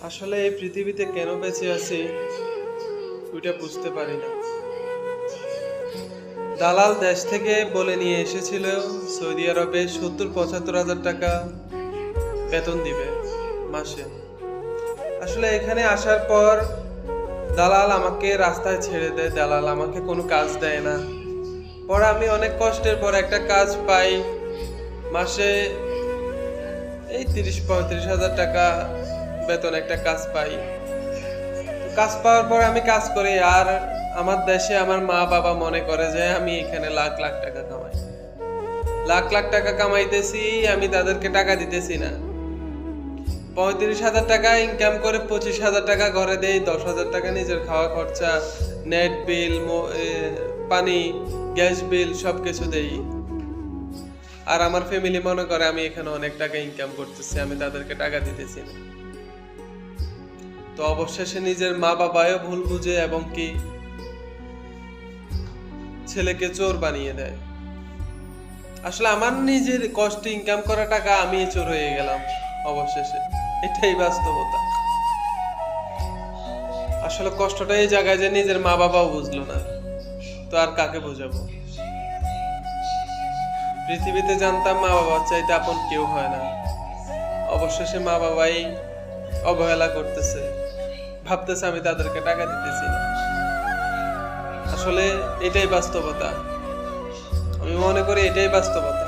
আসলে এই পৃথিবীতে কেন বেঁচে আছি ওইটা বুঝতে পারি না। দালাল দেশ থেকে বলে নিয়ে এসেছিল সৌদি আরবে ৭০-৭৫ হাজার টাকা বেতন দিবে মাসে। আসলে এখানে আসার পর দালাল আমাকে রাস্তায় ছেড়ে দেয়, দালাল আমাকে কোনো কাজ দেয় না। পরে আমি অনেক কষ্টের পর একটা কাজ পাই, মাসে এই ৩০-৩৫ হাজার টাকা বেতন একটা কাজ পাই। কাজ পাওয়ার পর আমি কাজ করি, আর আমার দেশে আমার মা বাবা মনে করে যে আমি এখানে লাখ লাখ টাকা কামাই, লাখ লাখ টাকা কামাইতেছি, আমি তাদেরকে টাকা দিতেছি না। ৩৫ হাজার টাকা ইনকাম করে ২৫ হাজার টাকা ঘরে দেই, ১০ হাজার টাকা নিজের খাওয়া খরচা, নেট বিল, পানি, গ্যাস বিল সবকিছু দেই। আর আমার ফ্যামিলি মনে করে আমি এখানে অনেক টাকা ইনকাম করতেছি, আমি তাদেরকে টাকা দিতেছি না। তো অবশেষে নিজের মা বাবাও ভুল বুঝে এবং কি ছেলেকে চোর বানিয়ে দেয়। আসলে আমার নিজের কষ্টে ইনকাম করা টাকা আমি চোর হয়ে গেলাম অবশেষে। এটাই বাস্তবতা। আসলে কষ্টটা এই জায়গায় যে নিজের মা বাবাও বুঝলো না, তো আর কাকে বোঝাবো। পৃথিবীতে জানতাম মা বাবার চাইতে আপন কেউ হয় না, অবশেষে মা বাবাই অবহেলা করতেছে, ভাবতেছে আমি তাদেরকে টাকা দিতেছি না। আসলে এটাই বাস্তবতা, আমি মনে করি এটাই বাস্তবতা।